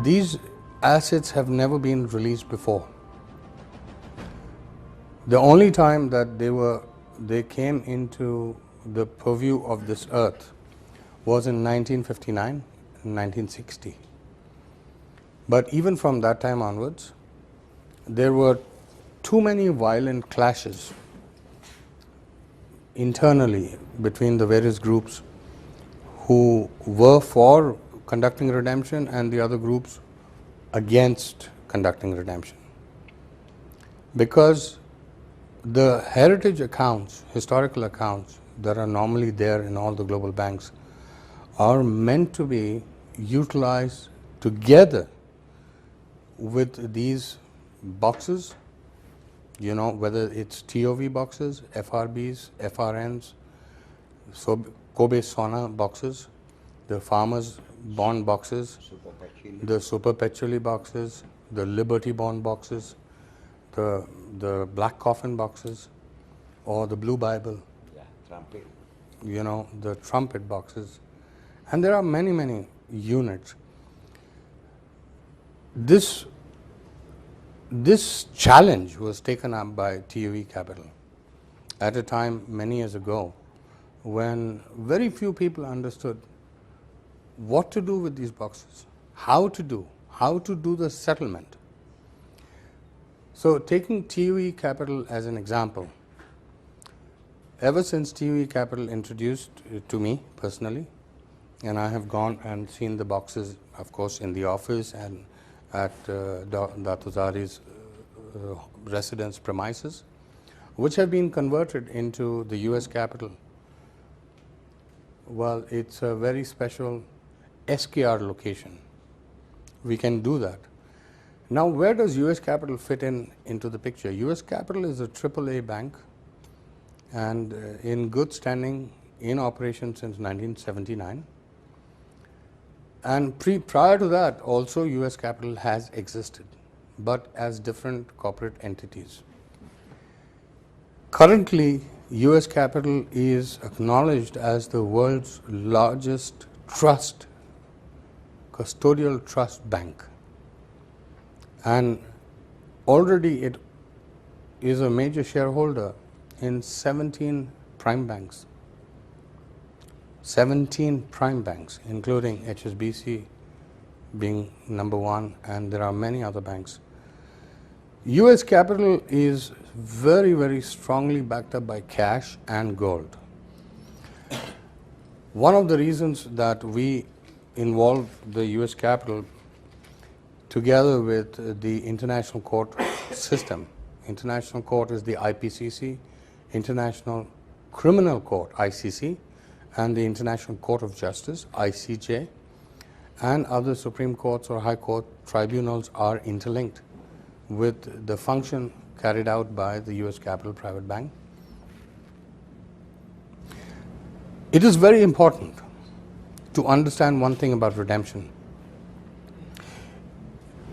these assets have never been released before. The only time that they came into the purview of this earth was in 1959 and 1960. But even from that time onwards, there were too many violent clashes internally between the various groups who were for conducting redemption and the other groups against conducting redemption. Because the heritage accounts, historical accounts that are normally there in all the global banks are meant to be utilized together with these boxes, whether it's TOV boxes, FRBs, FRNs, so Kobe Sona boxes, the farmers bond boxes, the super perpetually boxes, the Liberty bond boxes, the black coffin boxes, or the blue Bible, Trumpet. The trumpet boxes, and there are many, many units. This challenge was taken up by TOV Capital at a time many years ago when very few people understood what to do with these boxes, how to do the settlement. So taking TOV Capital as an example, ever since TOV Capital introduced it to me personally, and I have gone and seen the boxes, of course, in the office and at Datu Zari's residence premises, which have been converted into the US Capital. Well, it's a very special SKR location. We can do that. Now, where does US Capital fit into the picture? US Capital is a AAA bank and in good standing, in operation since 1979. And prior to that, also US Capital has existed, but as different corporate entities. Currently, US Capital is acknowledged as the world's largest custodial trust bank. And already it is a major shareholder in 17 prime banks. 17 prime banks, including HSBC being number one, and there are many other banks. US Capital is very, very strongly backed up by cash and gold. One of the reasons that we involve the US Capital together with the International Court system. International Court is the IPCC, International Criminal Court, ICC, and the International Court of Justice, ICJ, and other Supreme Courts or High Court tribunals are interlinked with the function carried out by the US Capital Private Bank. It is very important to understand one thing about redemption.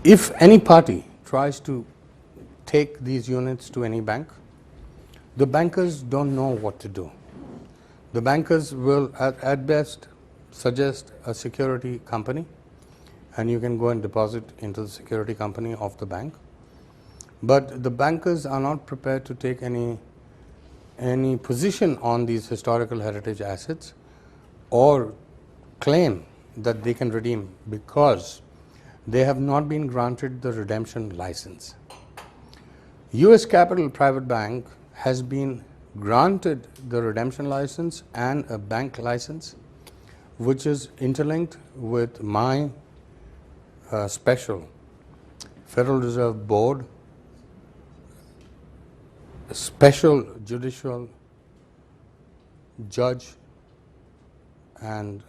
If any party tries to take these units to any bank, the bankers don't know what to do. The bankers will at best suggest a security company, and you can go and deposit into the security company of the bank. But the bankers are not prepared to take any position on these historical heritage assets or claim that they can redeem because they have not been granted the redemption license. US Capital Private Bank has been granted the redemption license and a bank license, which is interlinked with my special Federal Reserve Board, special judicial judge, and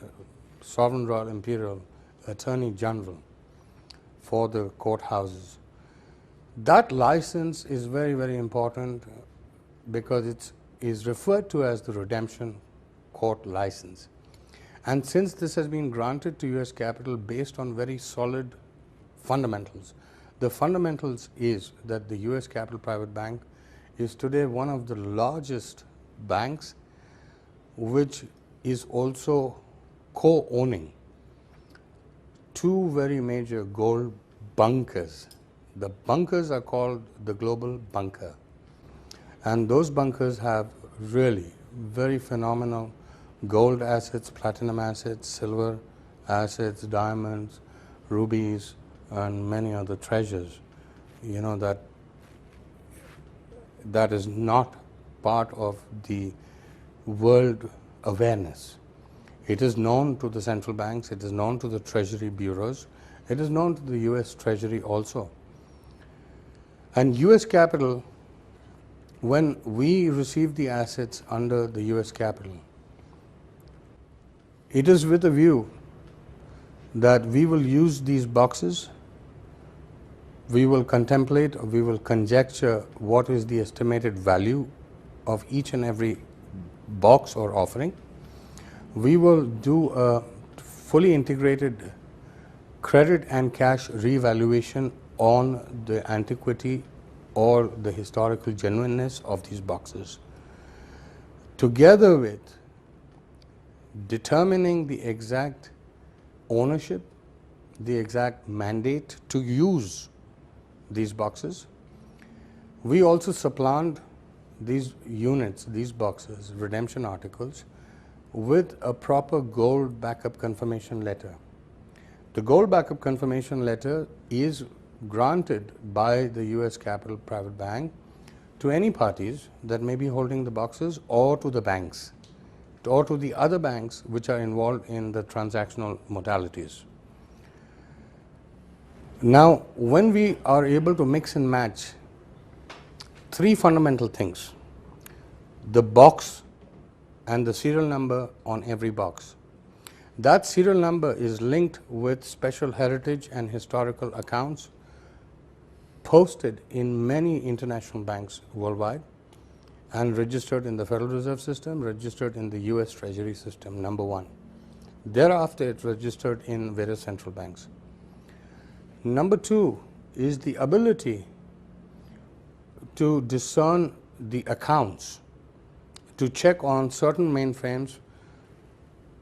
Sovereign Royal Imperial Attorney General for the courthouses. That license is very, very important because it is referred to as the redemption court license. And since this has been granted to US Capital based on very solid fundamentals, the fundamentals is that the US Capital Private Bank is today one of the largest banks which is also co-owning two very major gold bunkers. The bunkers are called the global bunker, and those bunkers have really very phenomenal gold assets, platinum assets, silver assets, diamonds, rubies, and many other treasures, you know, that is not part of the world awareness. It is known to the central banks, it is known to the treasury bureaus, it is known to the US Treasury also. And US capital, when we receive the assets under the US capital, it is with a view that we will use these boxes, we will contemplate, or we will conjecture what is the estimated value of each and every box or offering. We will do a fully integrated credit and cash revaluation on the antiquity or the historical genuineness of these boxes, together with determining the exact ownership, the exact mandate to use these boxes. We also supplant these units, these boxes, redemption articles, with a proper gold backup confirmation letter. The gold backup confirmation letter is granted by the US Capital Private Bank to any parties that may be holding the boxes, or to the banks, or to the other banks which are involved in the transactional modalities. Now, when we are able to mix and match three fundamental things: the box and the serial number on every box. That serial number is linked with special heritage and historical accounts posted in many international banks worldwide, and registered in the Federal Reserve System, registered in the US Treasury System, number one. Thereafter, it's registered in various central banks. Number two is the ability to discern the accounts, to check on certain mainframes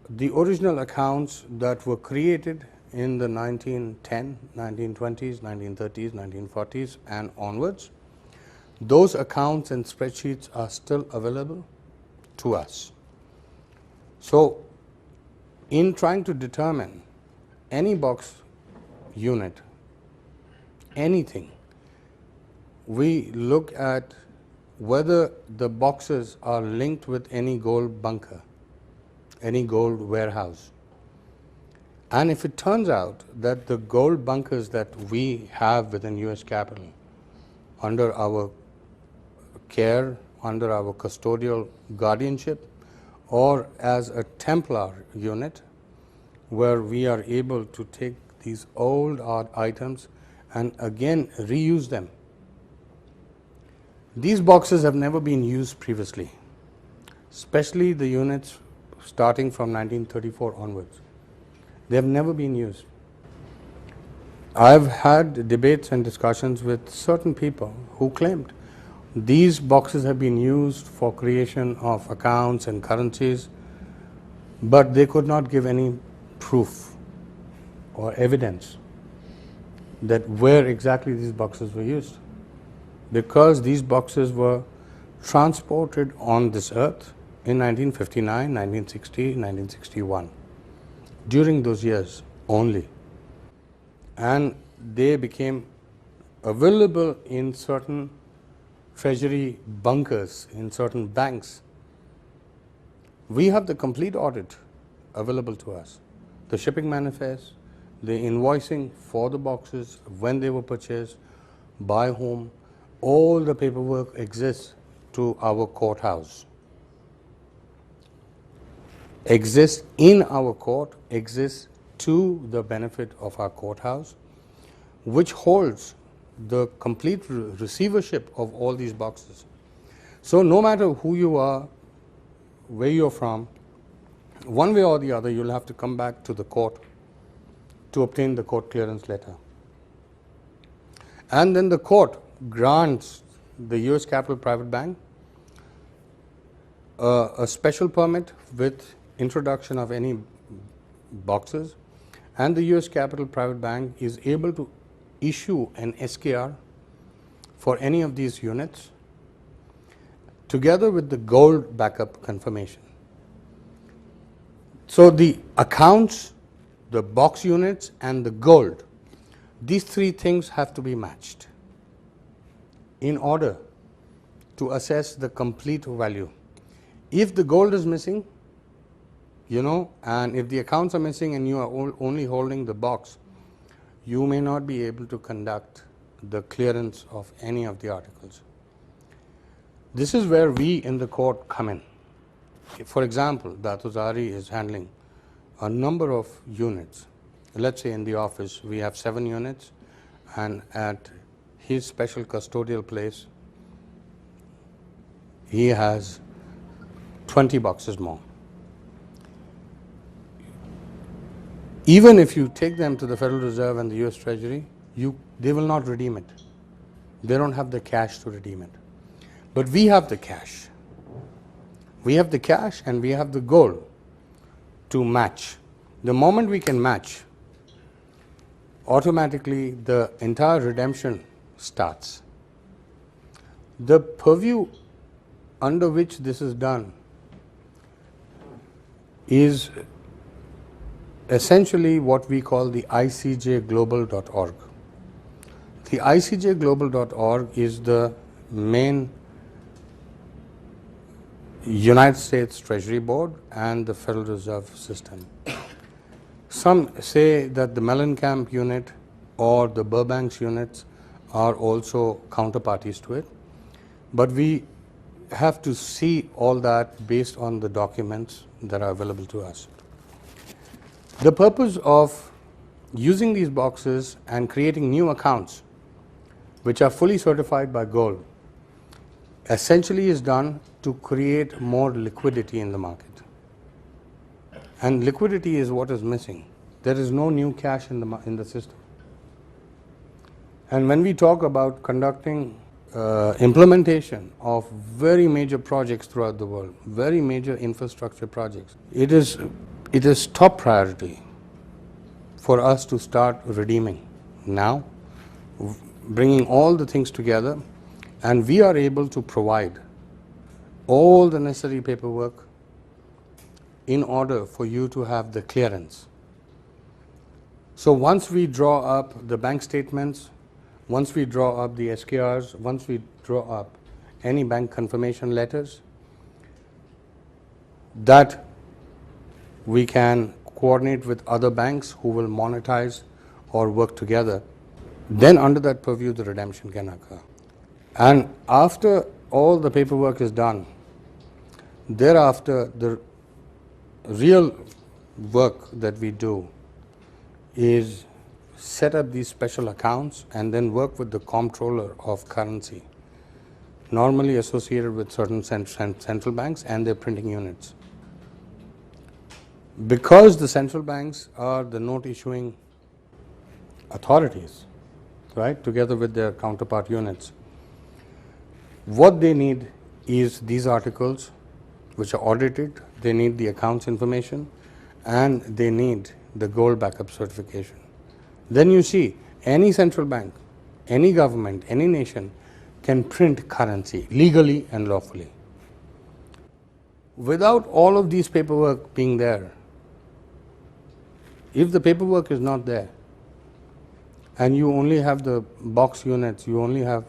the original accounts that were created in the 1910, 1920s, 1930s, 1940s and onwards. Those accounts and spreadsheets are still available to us. So, in trying to determine any box unit, anything, we look at whether the boxes are linked with any gold bunker, any gold warehouse. And if it turns out that the gold bunkers that we have within US Capital, under our care, under our custodial guardianship, or as a Templar unit, where we are able to take these old art items and again reuse them. These boxes have never been used previously, especially the units starting from 1934 onwards. They have never been used. I've had debates and discussions with certain people who claimed these boxes have been used for creation of accounts and currencies, but they could not give any proof or evidence that where exactly these boxes were used, because these boxes were transported on this earth in 1959, 1960, 1961, during those years only, and they became available in certain treasury bunkers in certain banks. We have the complete audit available to us, the shipping manifest, the invoicing for the boxes, when they were purchased, by whom. All the paperwork exists to our courthouse, exists in our court, exists to the benefit of our courthouse, which holds the complete receivership of all these boxes. So no matter who you are, where you're from, one way or the other, you'll have to come back to the court to obtain the court clearance letter. And then the court grants the US Capital Private Bank a special permit with introduction of any boxes, and the US Capital Private Bank is able to issue an SKR for any of these units together with the gold backup confirmation. So the accounts, the box units and the gold, these three things have to be matched in order to assess the complete value. If the gold is missing, and if the accounts are missing and you are only holding the box, you may not be able to conduct the clearance of any of the articles. This is where we in the court come in. For example, Datuzari is handling a number of units. Let's say in the office we have 7 units, and at his special custodial place he has 20 boxes more. Even if you take them to the Federal Reserve and the US Treasury, they will not redeem it. They don't have the cash to redeem it. But we have the cash. We have the cash and we have the gold to match. The moment we can match, automatically the entire redemption starts. The purview under which this is done is essentially what we call the icjglobal.org. The icjglobal.org is the main United States Treasury Board and the Federal Reserve System. Some say that the Mellencamp unit or the Burbanks units are also counterparties to it, but we have to see all that based on the documents that are available to us. The purpose of using these boxes and creating new accounts which are fully certified by gold essentially is done to create more liquidity in the market. And liquidity is what is missing. There is no new cash in the system. And when we talk about conducting implementation of very major projects throughout the world, very major infrastructure projects, it is top priority for us to start redeeming now, bringing all the things together, and we are able to provide all the necessary paperwork in order for you to have the clearance. So once we draw up the bank statements, once we draw up the SKRs, once we draw up any bank confirmation letters, that we can coordinate with other banks who will monetize or work together, then under that purview the redemption can occur. And after all the paperwork is done, thereafter the real work that we do is set up these special accounts and then work with the comptroller of currency, normally associated with certain central banks and their printing units. Because the central banks are the note issuing authorities, right, together with their counterpart units, what they need is these articles which are audited, they need the accounts information, and they need the gold backup certification. Then you see any central bank, any government, any nation can print currency legally and lawfully. Without all of these paperwork being there, if the paperwork is not there and you only have the box units, you only have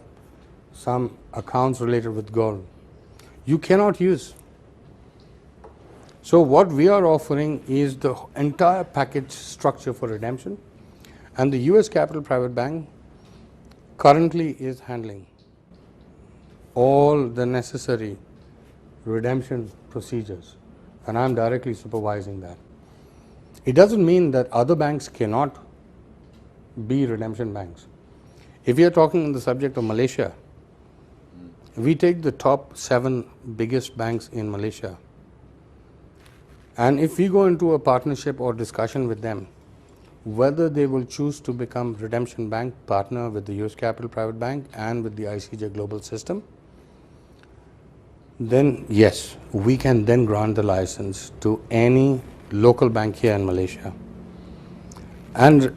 some accounts related with gold, you cannot use. So what we are offering is the entire package structure for redemption, and the US Capital Private Bank currently is handling all the necessary redemption procedures, and I am directly supervising that. It doesn't mean that other banks cannot be redemption banks. If we are talking on the subject of Malaysia, we take the top 7 biggest banks in Malaysia, and if we go into a partnership or discussion with them, whether they will choose to become redemption bank partner with the US Capital Private Bank and with the ICJ Global System, then yes, we can then grant the license to any local bank here in Malaysia. And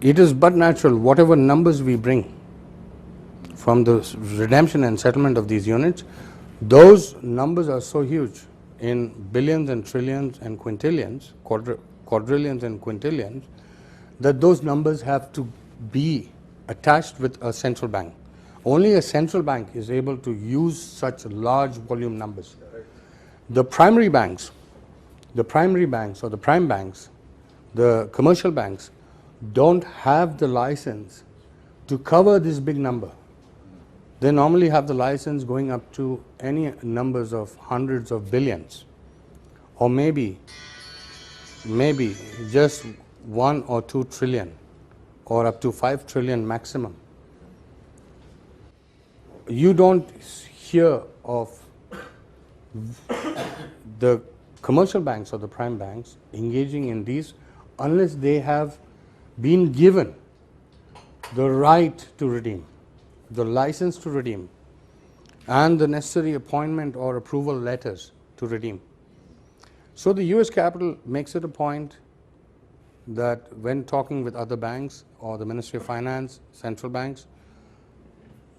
it is but natural, whatever numbers we bring from the redemption and settlement of these units, those numbers are so huge in billions and trillions and quintillions, quadrillions and quintillions, that those numbers have to be attached with a central bank. Only a central bank is able to use such large volume numbers. The primary banks or the prime banks, the commercial banks, don't have the license to cover this big number. They normally have the license going up to any numbers of hundreds of billions, or maybe just 1 or 2 trillion, or up to 5 trillion maximum. You don't hear of the commercial banks or the prime banks engaging in these unless they have been given the right to redeem, the license to redeem, and the necessary appointment or approval letters to redeem. So the US capital makes it a point that when talking with other banks or the Ministry of Finance, central banks,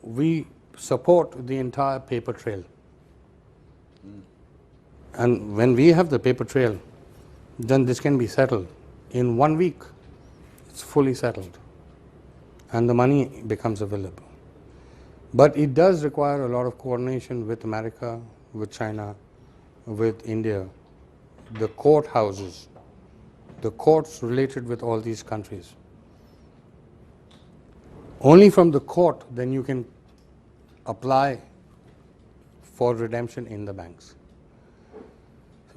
we support the entire paper trail. And when we have the paper trail, then this can be settled. In 1 week, it's fully settled and the money becomes available. But it does require a lot of coordination with America, with China, with India, the courthouses, the courts related with all these countries. Only from the court then you can apply for redemption in the banks.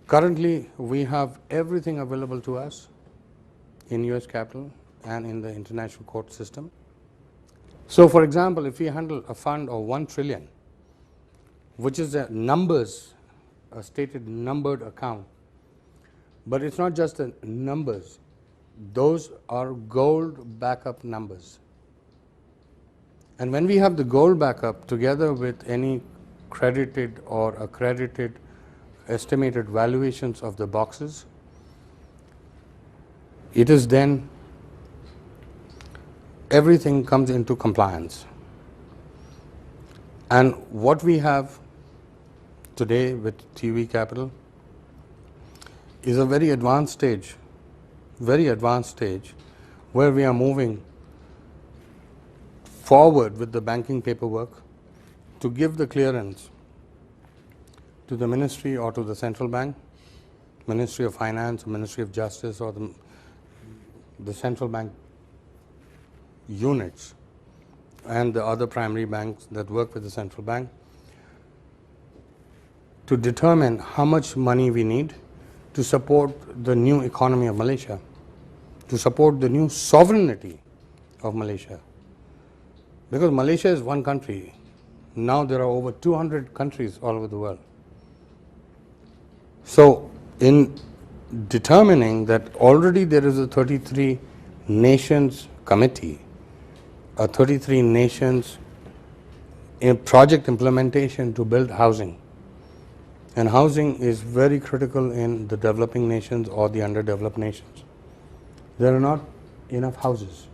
Currently, we have everything available to us in US capital and in the international court system. So for example, if we handle a fund of 1 trillion, which is a stated numbered account, but it's not just the numbers, those are gold backup numbers. And when we have the gold backup together with any credited or accredited estimated valuations of the boxes, it is then everything comes into compliance. And what we have today with TV Capital is a very advanced stage where we are moving forward with the banking paperwork to give the clearance to the ministry or to the central bank, Ministry of Finance, Ministry of Justice, or the central bank units and the other primary banks that work with the central bank to determine how much money we need to support the new economy of Malaysia, to support the new sovereignty of Malaysia. Because Malaysia is one country, now there are over 200 countries all over the world. So in determining that already there is a 33 nations committee, a 33 nations in project implementation to build housing. And housing is very critical in the developing nations or the underdeveloped nations. There are not enough houses.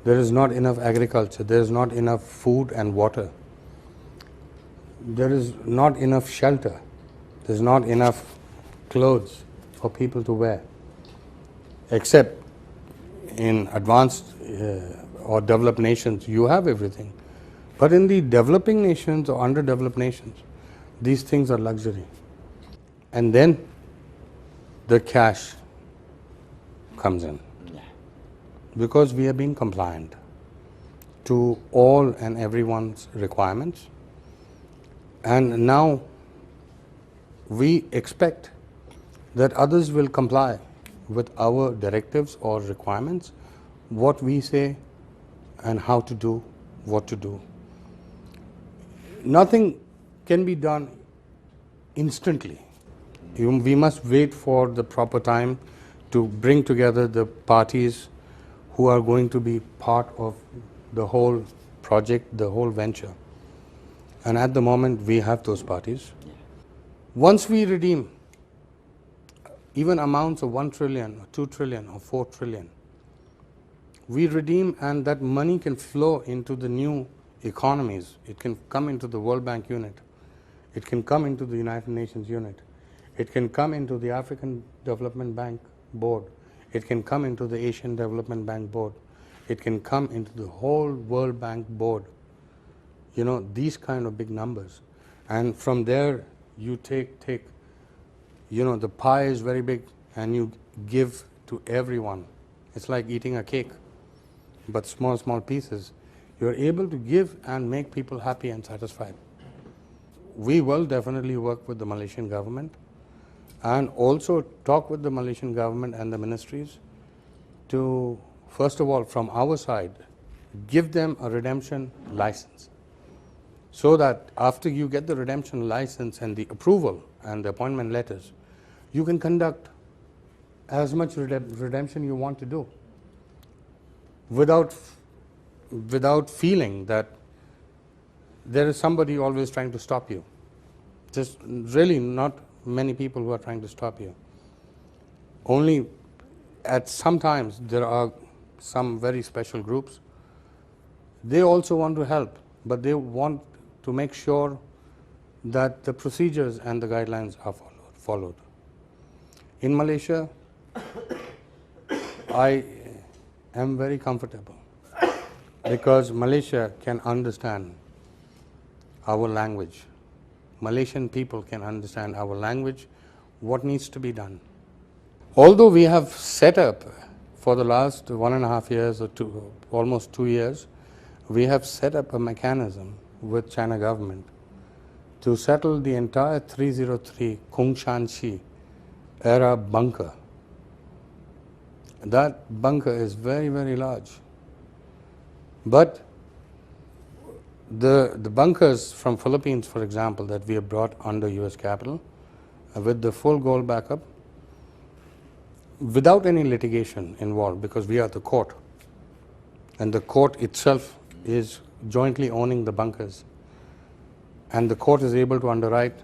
There is not enough agriculture. There is not enough food and water. There is not enough shelter. There is not enough clothes for people to wear. Except in advanced or developed nations, you have everything. But in the developing nations or underdeveloped nations, these things are luxury. And then the cash comes in. Because we are being compliant to all and everyone's requirements. And now we expect that others will comply with our directives or requirements, what we say and how to do, what to do. Nothing can be done instantly. We must wait for the proper time to bring together the parties who are going to be part of the whole project, the whole venture. And at the moment, we have those parties. Once we redeem even amounts of 1 trillion or 2 trillion or 4 trillion, we redeem, and that money can flow into the new economies. It can come into the World Bank unit. It can come into the United Nations unit. It can come into the African Development Bank board. It can come into the Asian Development Bank board. It can come into the whole World Bank board. You know, these kind of big numbers. And from there, you take, you know, the pie is very big, and you give to everyone. It's like eating a cake, but small, small pieces. You're able to give and make people happy and satisfied. We will definitely work with the Malaysian government and also talk with the Malaysian government and the ministries to, first of all, from our side, give them a redemption license, so that after you get the redemption license and the approval and the appointment letters, you can conduct as much redemption you want to do without feeling that there is somebody always trying to stop you. Just really not many people who are trying to stop you. Only at some times there are some very special groups. They also want to help, but they want to make sure that the procedures and the guidelines are followed. In Malaysia, I am very comfortable because Malaysia can understand our language. Malaysian people can understand our language, what needs to be done. Although we have set up for the last 1.5 years or almost 2 years, we have set up a mechanism with China government to settle the entire 303 Kongshan era bunker. That bunker is very, very large. But the bunkers from Philippines, for example, that we have brought under US capital with the full gold backup, without any litigation involved, because we are the court, and the court itself is jointly owning the bunkers, and the court is able to underwrite,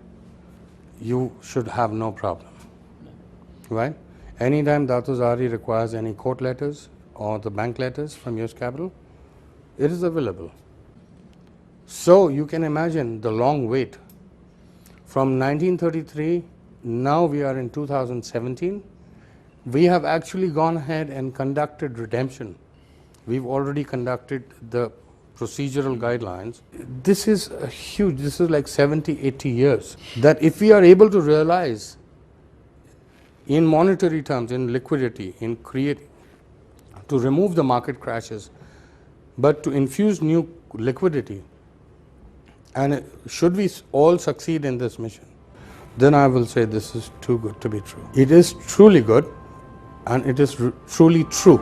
you should have no problem, right? Anytime Datu Zari requires any court letters or the bank letters from US capital, it is available. So you can imagine the long wait. From 1933, now we are in 2017, we have actually gone ahead and conducted redemption. We've already conducted the procedural guidelines. This is a huge, this is like 70, 80 years. That if we are able to realize in monetary terms, in liquidity, in creating, to remove the market crashes, but to infuse new liquidity, and should we all succeed in this mission, then I will say this is too good to be true. It is truly good, and it is truly true.